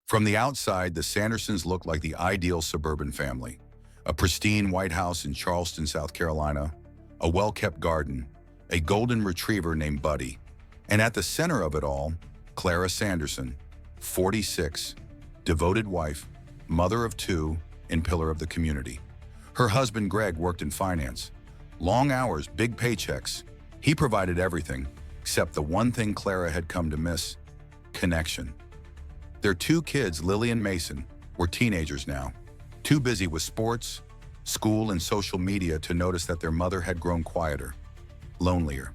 From the outside, the Sandersons looked like the ideal suburban family. A pristine white house in Charleston, South Carolina, a well-kept garden, a golden retriever named Buddy, and at the center of it all, Clara Sanderson, 46, devoted wife, mother of two, and pillar of the community. Her husband Greg worked in finance. Long hours, big paychecks. He provided everything, except the one thing Clara had come to miss: connection. Their two kids, Lily and Mason, were teenagers now, too busy with sports, school, and social media to notice that their mother had grown quieter, lonelier.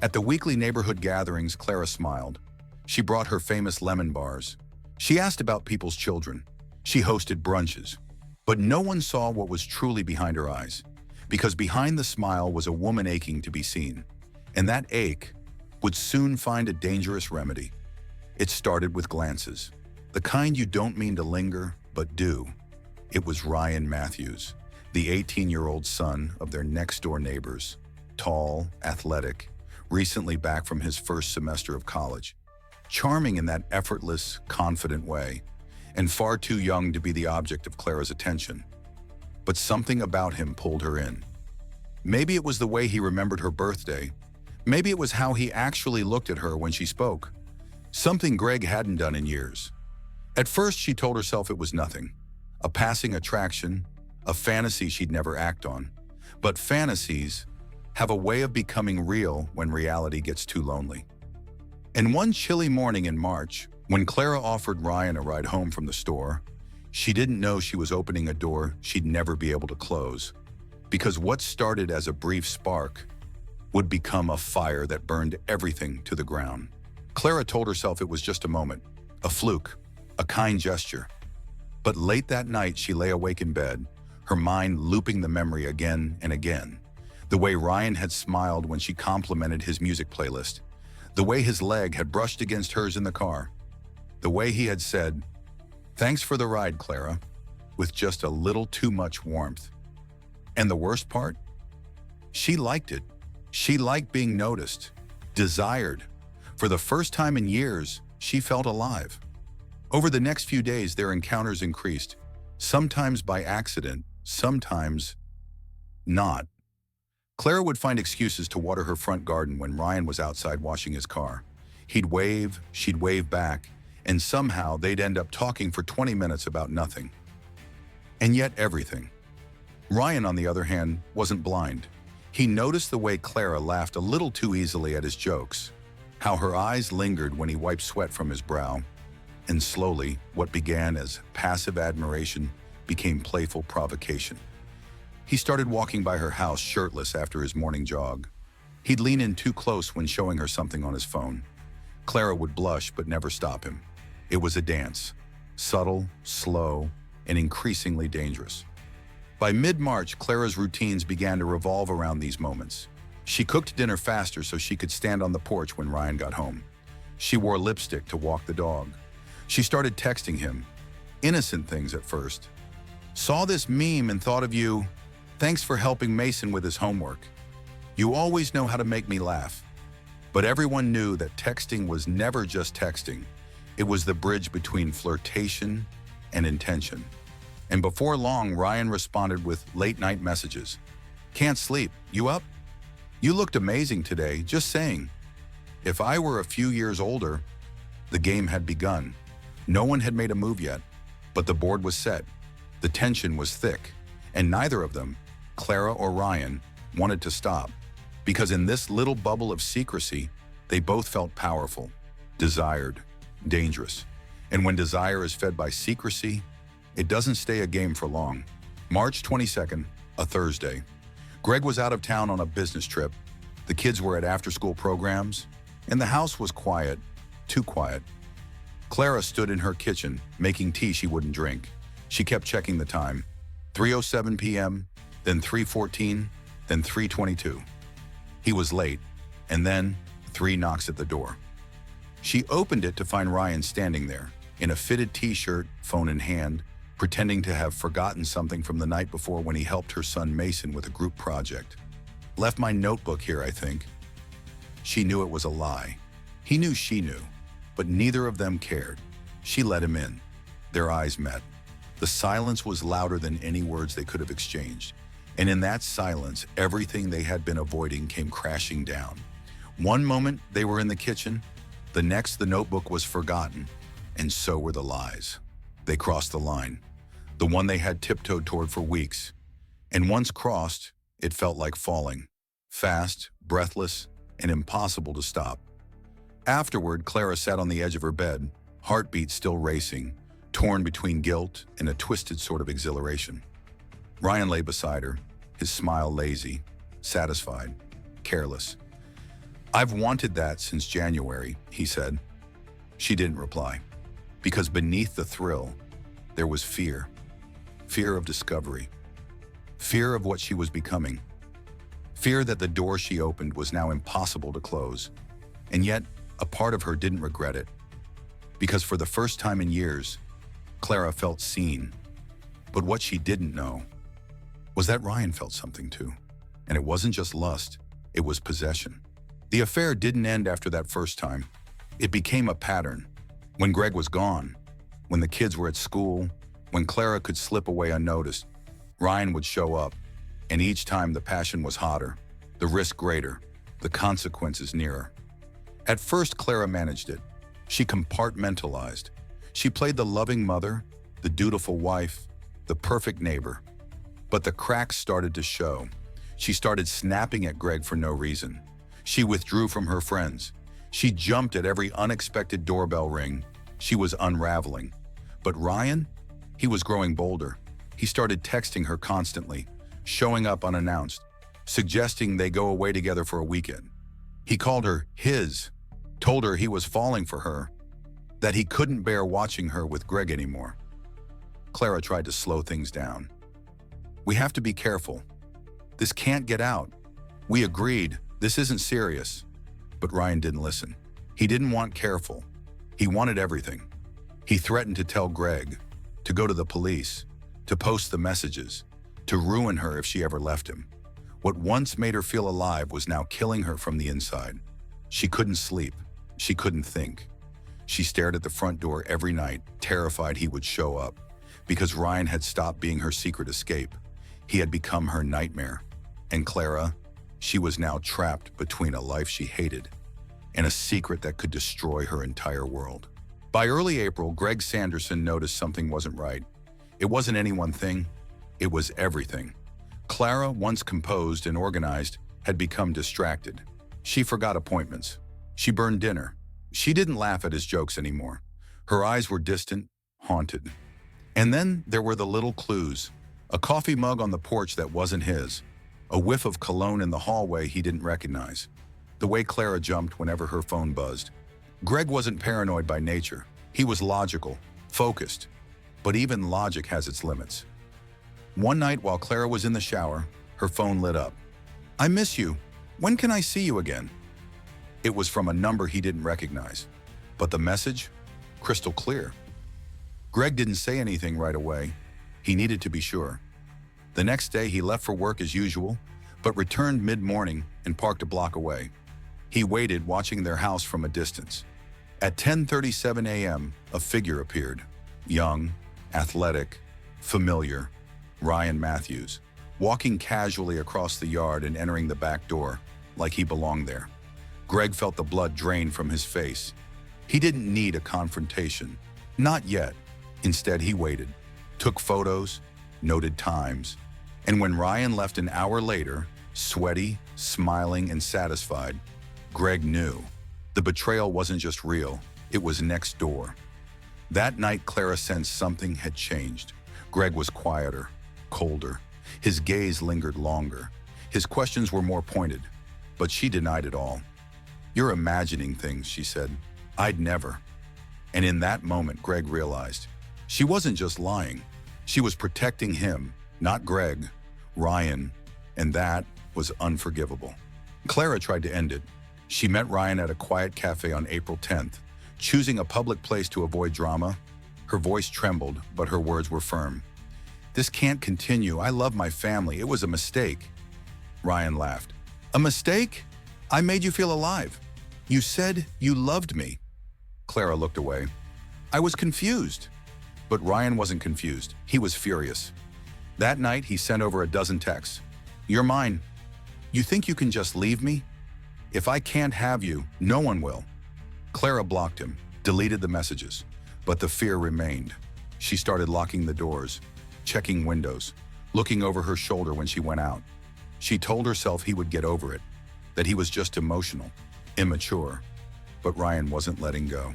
At the weekly neighborhood gatherings, Clara smiled. She brought her famous lemon bars. She asked about people's children. She hosted brunches. But no one saw what was truly behind her eyes, because behind the smile was a woman aching to be seen. And that ache would soon find a dangerous remedy. It started with glances, the kind you don't mean to linger, but do. It was Ryan Matthews, the 18-year-old son of their next-door neighbors, tall, athletic, recently back from his first semester of college. Charming in that effortless, confident way, and far too young to be the object of Clara's attention. But something about him pulled her in. Maybe it was the way he remembered her birthday. Maybe it was how he actually looked at her when she spoke. Something Greg hadn't done in years. At first, she told herself it was nothing. A passing attraction, a fantasy she'd never act on. But fantasies have a way of becoming real when reality gets too lonely. And one chilly morning in March, when Clara offered Ryan a ride home from the store, she didn't know she was opening a door she'd never be able to close. Because what started as a brief spark would become a fire that burned everything to the ground. Clara told herself it was just a moment, a fluke, a kind gesture. But late that night, she lay awake in bed, her mind looping the memory again and again. The way Ryan had smiled when she complimented his music playlist. The way his leg had brushed against hers in the car. The way he had said, "Thanks for the ride, Clara," with just a little too much warmth. And the worst part? She liked it. She liked being noticed, desired. For the first time in years, she felt alive. Over the next few days, their encounters increased, sometimes by accident, sometimes not. Clara would find excuses to water her front garden when Ryan was outside washing his car. He'd wave, she'd wave back, and somehow they'd end up talking for 20 minutes about nothing. And yet everything. Ryan, on the other hand, wasn't blind. He noticed the way Clara laughed a little too easily at his jokes, how her eyes lingered when he wiped sweat from his brow, and slowly, what began as passive admiration became playful provocation. He started walking by her house shirtless after his morning jog. He'd lean in too close when showing her something on his phone. Clara would blush but never stop him. It was a dance, subtle, slow, and increasingly dangerous. By mid-March, Clara's routines began to revolve around these moments. She cooked dinner faster so she could stand on the porch when Ryan got home. She wore lipstick to walk the dog. She started texting him, innocent things at first. "Saw this meme and thought of you. Thanks for helping Mason with his homework. You always know how to make me laugh." But everyone knew that texting was never just texting. It was the bridge between flirtation and intention. And before long, Ryan responded with late-night messages. "Can't sleep. You up? You looked amazing today, just saying." If I were a few years older, the game had begun. No one had made a move yet, but the board was set. The tension was thick, and neither of them, Clara or Ryan, wanted to stop. Because in this little bubble of secrecy, they both felt powerful, desired, dangerous. And when desire is fed by secrecy, it doesn't stay a game for long. March 22nd, a Thursday. Greg was out of town on a business trip. The kids were at after-school programs, and the house was quiet, too quiet. Clara stood in her kitchen, making tea she wouldn't drink. She kept checking the time. 3:07 p.m., then 3:14, then 3:22. He was late, and then 3 knocks at the door. She opened it to find Ryan standing there, in a fitted t-shirt, phone in hand, pretending to have forgotten something from the night before when he helped her son Mason with a group project. "Left my notebook here, I think." She knew it was a lie. He knew she knew, but neither of them cared. She let him in. Their eyes met. The silence was louder than any words they could have exchanged. And in that silence, everything they had been avoiding came crashing down. One moment, they were in the kitchen. The next, the notebook was forgotten. And so were the lies. They crossed the line, the one they had tiptoed toward for weeks. And once crossed, it felt like falling. Fast, breathless, and impossible to stop. Afterward, Clara sat on the edge of her bed, heartbeat still racing, torn between guilt and a twisted sort of exhilaration. Ryan lay beside her, his smile lazy, satisfied, careless. "I've wanted that since January," he said. She didn't reply, because beneath the thrill, there was fear. Fear of discovery. Fear of what she was becoming. Fear that the door she opened was now impossible to close. And yet, a part of her didn't regret it. Because for the first time in years, Clara felt seen. But what she didn't know was that Ryan felt something too. And it wasn't just lust, it was possession. The affair didn't end after that first time. It became a pattern. When Greg was gone, when the kids were at school, when Clara could slip away unnoticed, Ryan would show up. And each time the passion was hotter, the risk greater, the consequences nearer. At first, Clara managed it. She compartmentalized. She played the loving mother, the dutiful wife, the perfect neighbor. But the cracks started to show. She started snapping at Greg for no reason. She withdrew from her friends. She jumped at every unexpected doorbell ring. She was unraveling. But Ryan, he was growing bolder. He started texting her constantly, showing up unannounced, suggesting they go away together for a weekend. He called her his, told her he was falling for her, that he couldn't bear watching her with Greg anymore. Clara tried to slow things down. "We have to be careful. This can't get out. We agreed, this isn't serious." But Ryan didn't listen. He didn't want careful. He wanted everything. He threatened to tell Greg, to go to the police, to post the messages, to ruin her if she ever left him. What once made her feel alive was now killing her from the inside. She couldn't sleep. She couldn't think. She stared at the front door every night, terrified he would show up, because Ryan had stopped being her secret escape. He had become her nightmare. And Clara, she was now trapped between a life she hated and a secret that could destroy her entire world. By early April, Greg Sanderson noticed something wasn't right. It wasn't any one thing. It was everything. Clara, once composed and organized, had become distracted. She forgot appointments. She burned dinner. She didn't laugh at his jokes anymore. Her eyes were distant, haunted. And then there were the little clues. A coffee mug on the porch that wasn't his. A whiff of cologne in the hallway he didn't recognize. The way Clara jumped whenever her phone buzzed. Greg wasn't paranoid by nature. He was logical, focused. But even logic has its limits. One night while Clara was in the shower, her phone lit up. "I miss you. When can I see you again?" It was from a number he didn't recognize. But the message? Crystal clear. Greg didn't say anything right away. He needed to be sure. The next day he left for work as usual, but returned mid-morning and parked a block away. He waited, watching their house from a distance. At 10:37 a.m., a figure appeared. Young, athletic, familiar. Ryan Matthews, walking casually across the yard and entering the back door, like he belonged there. Greg felt the blood drain from his face. He didn't need a confrontation. Not yet. Instead, he waited, took photos, noted times. And when Ryan left an hour later, sweaty, smiling, and satisfied, Greg knew. The betrayal wasn't just real, it was next door. That night, Clara sensed something had changed. Greg was quieter, colder. His gaze lingered longer. His questions were more pointed, but she denied it all. "You're imagining things," she said. "I'd never." And in that moment, Greg realized she wasn't just lying. She was protecting him, not Greg, Ryan, and that was unforgivable. Clara tried to end it. She met Ryan at a quiet cafe on April 10th, choosing a public place to avoid drama. Her voice trembled, but her words were firm. "This can't continue. I love my family. It was a mistake." Ryan laughed. "A mistake? I made you feel alive. You said you loved me." Clara looked away. I was confused. But Ryan wasn't confused. He was furious. That night, he sent over a dozen texts. You're mine. You think you can just leave me? If I can't have you, no one will. Clara blocked him, deleted the messages, but the fear remained. She started locking the doors, checking windows, looking over her shoulder when she went out. She told herself he would get over it, that he was just emotional, immature. But Ryan wasn't letting go.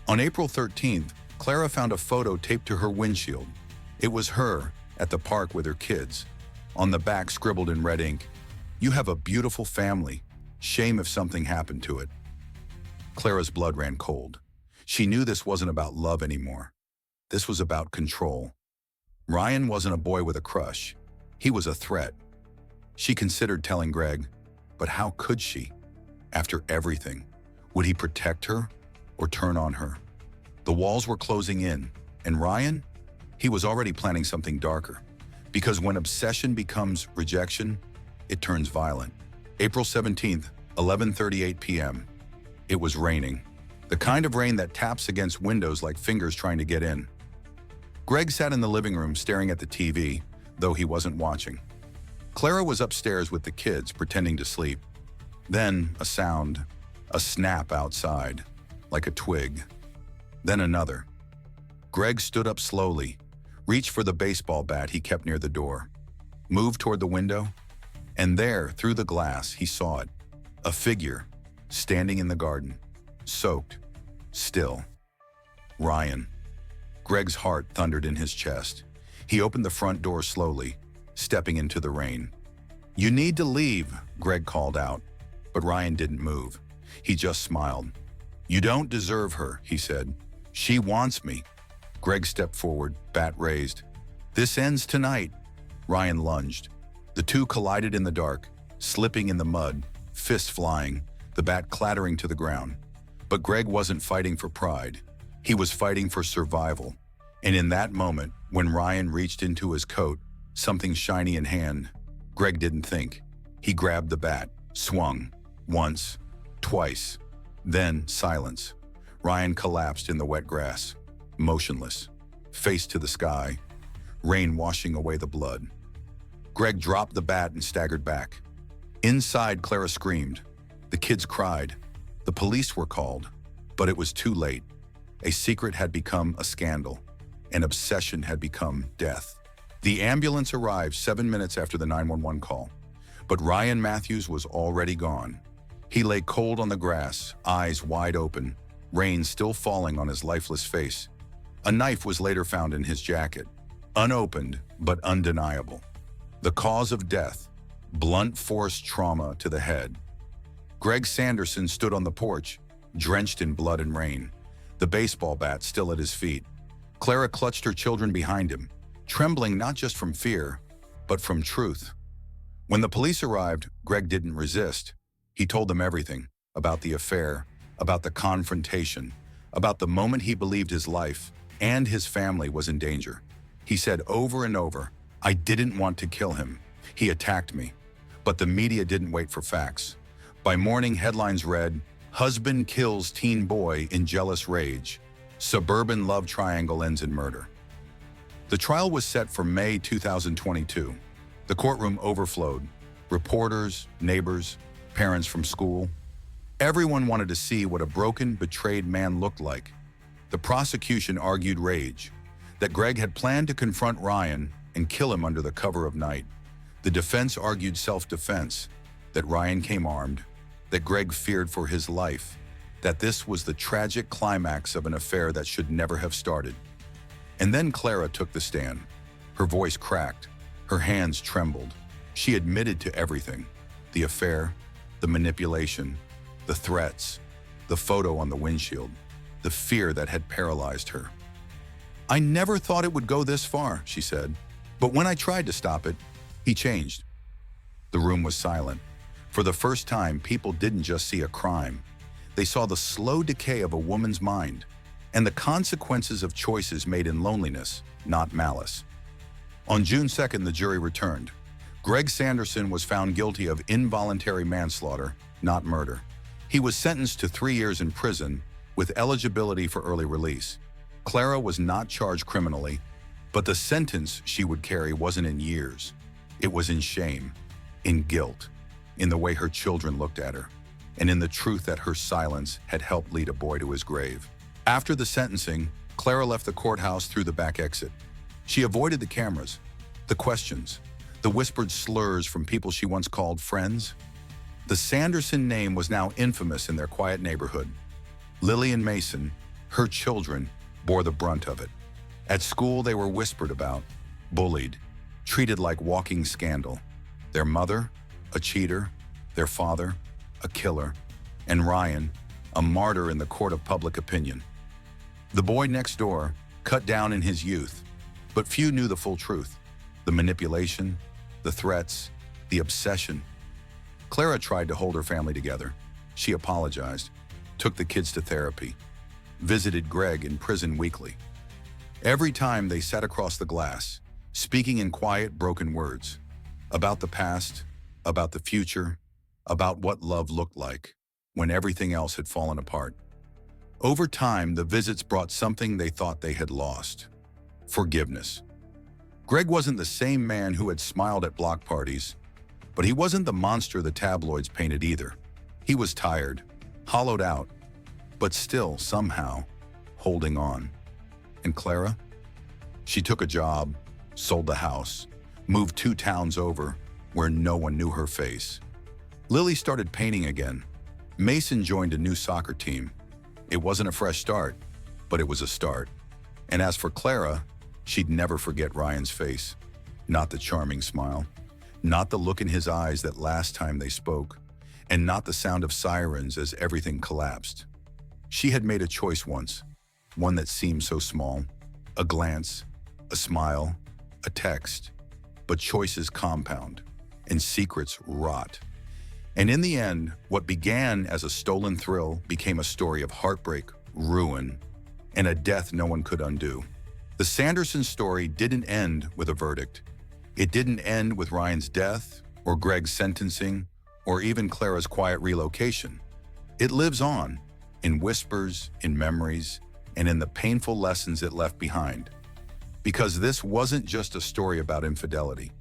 On April 13th, Clara found a photo taped to her windshield. It was her at the park with her kids. On the back, scribbled in red ink, "You have a beautiful family. Shame if something happened to it." Clara's blood ran cold. She knew this wasn't about love anymore. This was about control. Ryan wasn't a boy with a crush. He was a threat. She considered telling Greg, but how could she? After everything, would he protect her or turn on her? The walls were closing in, and Ryan? He was already planning something darker. Because when obsession becomes rejection, it turns violent. April 17th, 11:38 p.m. It was raining. The kind of rain that taps against windows like fingers trying to get in. Greg sat in the living room staring at the TV, though he wasn't watching. Clara was upstairs with the kids, pretending to sleep. Then a sound, a snap outside, like a twig. Then another. Greg stood up slowly, reached for the baseball bat he kept near the door, moved toward the window, and there, through the glass, he saw it. A figure, standing in the garden, soaked, still. Ryan. Greg's heart thundered in his chest. He opened the front door slowly, stepping into the rain. "You need to leave," Greg called out, but Ryan didn't move. He just smiled. "You don't deserve her," he said. "She wants me." Greg stepped forward, bat raised. "This ends tonight." Ryan lunged. The two collided in the dark, slipping in the mud, fists flying, the bat clattering to the ground. But Greg wasn't fighting for pride. He was fighting for survival. And in that moment, when Ryan reached into his coat, something shiny in hand, Greg didn't think. He grabbed the bat, swung, once, twice, then silence. Ryan collapsed in the wet grass, motionless, face to the sky, rain washing away the blood. Greg dropped the bat and staggered back. Inside, Clara screamed. The kids cried. The police were called, but it was too late. A secret had become a scandal. An obsession had become death. The ambulance arrived 7 minutes after the 911 call, but Ryan Matthews was already gone. He lay cold on the grass, eyes wide open, rain still falling on his lifeless face. A knife was later found in his jacket, unopened but undeniable. The cause of death, blunt force trauma to the head. Greg Sanderson stood on the porch, drenched in blood and rain, the baseball bat still at his feet. Clara clutched her children behind him, trembling not just from fear, but from truth. When the police arrived, Greg didn't resist. He told them everything, about the affair, about the confrontation, about the moment he believed his life and his family was in danger. He said over and over, "I didn't want to kill him. He attacked me." But the media didn't wait for facts. By morning, headlines read, "Husband kills teen boy in jealous rage. Suburban love triangle ends in murder." The trial was set for May 2022. The courtroom overflowed. Reporters, neighbors, parents from school. Everyone wanted to see what a broken, betrayed man looked like. The prosecution argued rage, that Greg had planned to confront Ryan and kill him under the cover of night. The defense argued self-defense, that Ryan came armed, that Greg feared for his life, that this was the tragic climax of an affair that should never have started. And then Clara took the stand. Her voice cracked, her hands trembled. She admitted to everything, the affair, the manipulation, the threats, the photo on the windshield, the fear that had paralyzed her. "I never thought it would go this far," she said. "But when I tried to stop it, he changed." The room was silent. For the first time, people didn't just see a crime. They saw the slow decay of a woman's mind and the consequences of choices made in loneliness, not malice. On June 2nd, the jury returned. Greg Sanderson was found guilty of involuntary manslaughter, not murder. He was sentenced to 3 years in prison with eligibility for early release. Clara was not charged criminally, but the sentence she would carry wasn't in years. It was in shame, in guilt, in the way her children looked at her, and in the truth that her silence had helped lead a boy to his grave. After the sentencing, Clara left the courthouse through the back exit. She avoided the cameras, the questions, the whispered slurs from people she once called friends. The Sanderson name was now infamous in their quiet neighborhood. Lily and Mason, her children, bore the brunt of it. At school, they were whispered about, bullied, treated like walking scandal. Their mother, a cheater, their father, a killer, and Ryan, a martyr in the court of public opinion. The boy next door, cut down in his youth, but few knew the full truth. The manipulation, the threats, the obsession. Clara tried to hold her family together. She apologized, took the kids to therapy, visited Greg in prison weekly. Every time they sat across the glass, speaking in quiet, broken words, about the past, about the future, about what love looked like when everything else had fallen apart. Over time, the visits brought something they thought they had lost: forgiveness. Greg wasn't the same man who had smiled at block parties, but he wasn't the monster the tabloids painted either. He was tired, hollowed out, but still, somehow, holding on. And Clara? She took a job, sold the house, moved 2 towns over, where no one knew her face. Lily started painting again. Mason joined a new soccer team. It wasn't a fresh start, but it was a start. And as for Clara, she'd never forget Ryan's face. Not the charming smile, not the look in his eyes that last time they spoke, and not the sound of sirens as everything collapsed. She had made a choice once, one that seemed so small. A glance, a smile, a text. But choices compound, and secrets rot. And in the end, what began as a stolen thrill became a story of heartbreak, ruin, and a death no one could undo. The Sanderson story didn't end with a verdict. It didn't end with Ryan's death, or Greg's sentencing, or even Clara's quiet relocation. It lives on, in whispers, in memories, and in the painful lessons it left behind. Because this wasn't just a story about infidelity.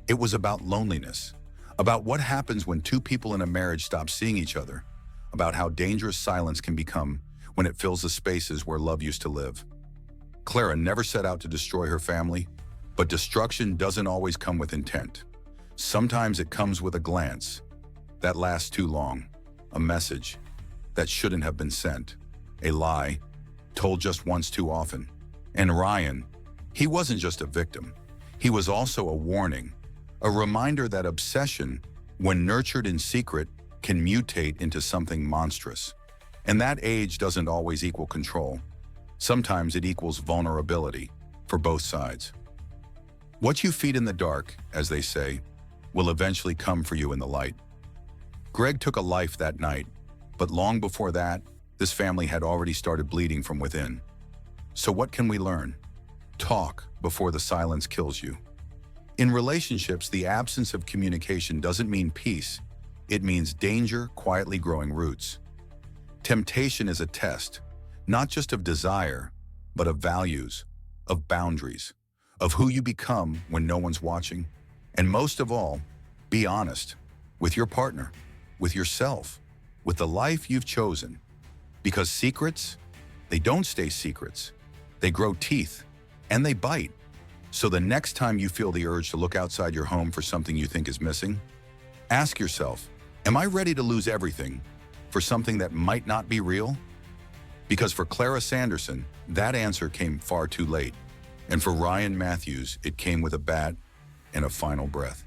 It was about loneliness, about what happens when 2 people in a marriage stop seeing each other, about how dangerous silence can become when it fills the spaces where love used to live. Clara never set out to destroy her family, but destruction doesn't always come with intent. Sometimes it comes with a glance that lasts too long, a message that shouldn't have been sent, a lie told just once too often. And Ryan, he wasn't just a victim. He was also a warning, a reminder that obsession, when nurtured in secret, can mutate into something monstrous. And that age doesn't always equal control. Sometimes it equals vulnerability for both sides. What you feed in the dark, as they say, will eventually come for you in the light. Greg took a life that night, but long before that, this family had already started bleeding from within. So what can we learn? Talk before the silence kills you. In relationships, the absence of communication doesn't mean peace. It means danger quietly growing roots. Temptation is a test, not just of desire, but of values, of boundaries, of who you become when no one's watching. And most of all, be honest with your partner, with yourself, with the life you've chosen. Because secrets, they don't stay secrets. They grow teeth, and they bite. So the next time you feel the urge to look outside your home for something you think is missing, ask yourself, am I ready to lose everything for something that might not be real? Because for Clara Sanderson, that answer came far too late. And for Ryan Matthews, it came with a bat and a final breath.